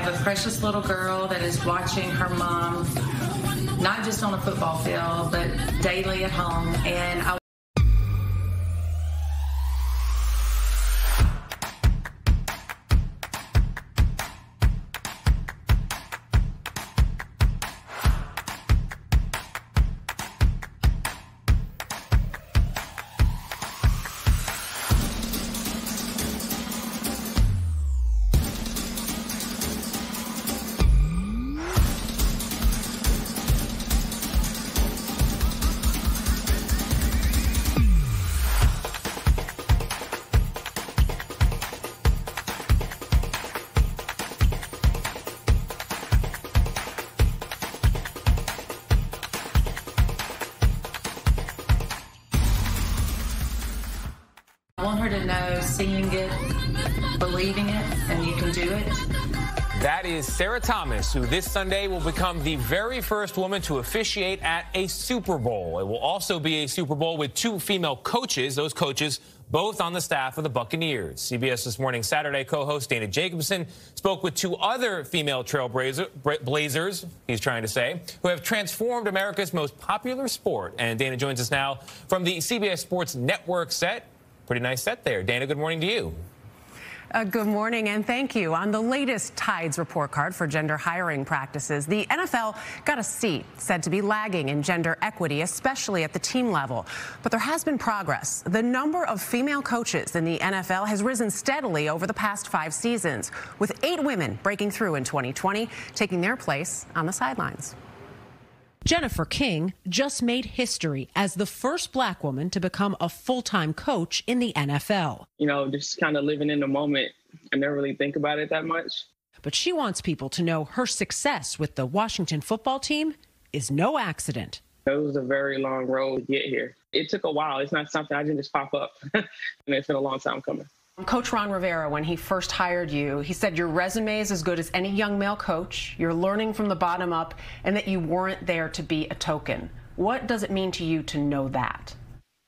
have a precious little girl that is watching her mom, not just on a football field, but daily at home. And I want her to know, seeing it, believing it, and you can do it. That is Sarah Thomas, who this Sunday will become the very first woman to officiate at a Super Bowl. It will also be a Super Bowl with 2 female coaches, those coaches both on the staff of the Buccaneers. CBS This Morning Saturday co-host Dana Jacobson spoke with 2 other female trailblazers, he's trying to say, who have transformed America's most popular sport. And Dana joins us now from the CBS Sports Network set. Pretty nice set there. Dana, good morning to you. Good morning, and thank you. On the latest Tides report card for gender hiring practices, the NFL got a seat said to be lagging in gender equity, especially at the team level. But there has been progress. The number of female coaches in the NFL has risen steadily over the past 5 seasons, with 8 women breaking through in 2020, taking their place on the sidelines. Jennifer King just made history as the first black woman to become a full-time coach in the NFL. You know, just kind of living in the moment. I never really think about it that much. But she wants people to know her success with the Washington football team is no accident. It was a very long road to get here. It took a while. It's not something I didn't just pop up. And it's been a long time coming. Coach Ron Rivera, when he first hired you, he said your resume is as good as any young male coach. You're learning from the bottom up, and that you weren't there to be a token. What does it mean to you to know that?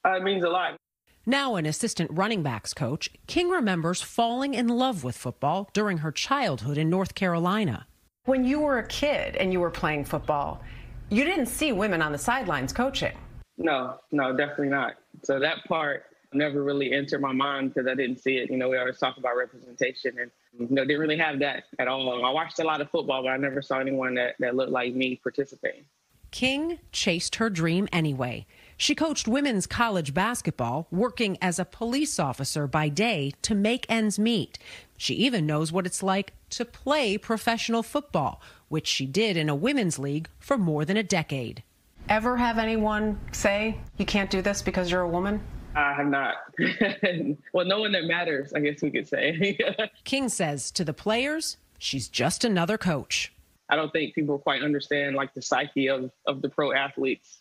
It means a lot. Now an assistant running backs coach, King remembers falling in love with football during her childhood in North Carolina. When you were a kid and you were playing football, you didn't see women on the sidelines coaching. No, definitely not. So that part never really entered my mind because I didn't see it. You know, we always talk about representation and, didn't really have that at all. I watched a lot of football, but I never saw anyone that looked like me participating. King chased her dream anyway. She coached women's college basketball, working as a police officer by day to make ends meet. She even knows what it's like to play professional football, which she did in a women's league for more than a decade. Ever have anyone say you can't do this because you're a woman? I have not. Well, no one that matters, I guess we could say. King says to the players, she's just another coach. I don't think people quite understand the psyche of the pro athletes.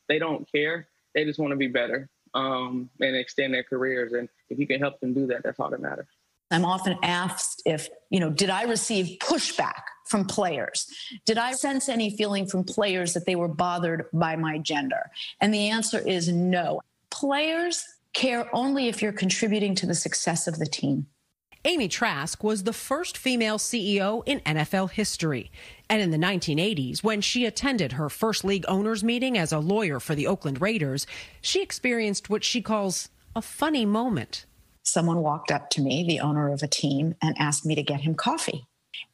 They don't care. They just want to be better and extend their careers. And if you can help them do that, that's all that matters. I'm often asked if, did I receive pushback from players? Did I sense any feeling from players that they were bothered by my gender? And the answer is no. Players care only if you're contributing to the success of the team. Amy Trask was the first female CEO in NFL history. And in the 1980s, when she attended her first league owners meeting as a lawyer for the Oakland Raiders, she experienced what she calls a funny moment. Someone walked up to me, the owner of a team, and asked me to get him coffee.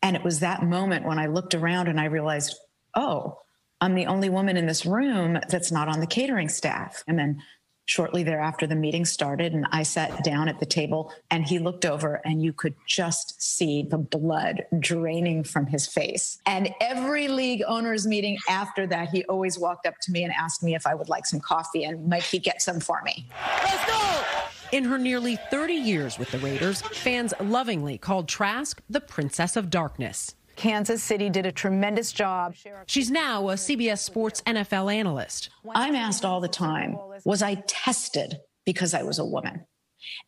And it was that moment when I looked around and I realized, oh, I'm the only woman in this room that's not on the catering staff. And then shortly thereafter, the meeting started and I sat down at the table and he looked over and you could just see the blood draining from his face. And every league owners meeting after that, he always walked up to me and asked me if I would like some coffee and might he get some for me. Let's go! In her nearly 30 years with the Raiders, fans lovingly called Trask the Princess of Darkness. Kansas City did a tremendous job. She's now a CBS Sports NFL analyst. I'm asked all the time, was I tested because I was a woman?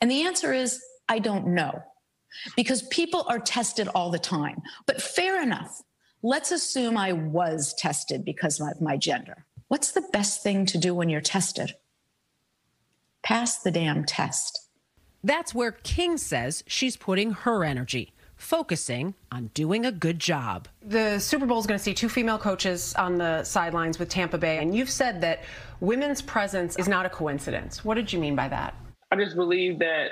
And the answer is, I don't know. Because people are tested all the time. But fair enough. Let's assume I was tested because of my gender. What's the best thing to do when you're tested? Pass the damn test. That's where King says she's putting her energy. focusing on doing a good job. The Super Bowl is going to see 2 female coaches on the sidelines with Tampa Bay, and you've said that women's presence is not a coincidence. What did you mean by that? I just believe that,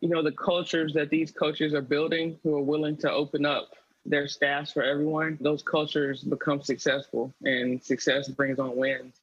the cultures that these coaches are building, who are willing to open up their staffs for everyone, those cultures become successful, and success brings on wins.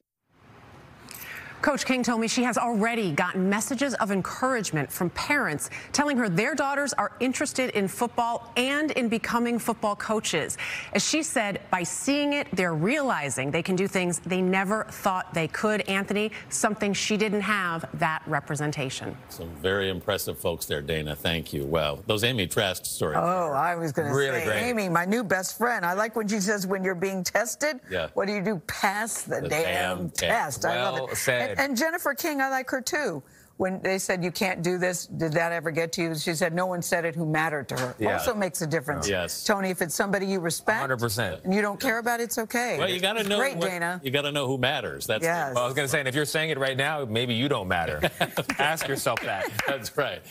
Coach King told me she has already gotten messages of encouragement from parents telling her their daughters are interested in football and in becoming football coaches. As she said, by seeing it, they're realizing they can do things they never thought they could. Anthony, something she didn't have, that representation. Some very impressive folks there, Dana. Thank you. Well, those Amy Trask stories. Oh, I was going to really say, great. Amy, my new best friend. I like when she says when you're being tested, what do you do? Pass the damn test. Well I love it. said. And Jennifer King, I like her too. When they said you can't do this, did that ever get to you? She said no one said it who mattered to her. Also makes a difference. Yes. Tony, if it's somebody you respect 100%. and you don't care about it, it's okay. Well, you got to know. Great, Dana. You got to know who matters. That's yes. Well, I was going to say, and if you're saying it right now, maybe you don't matter. Ask yourself that. That's right.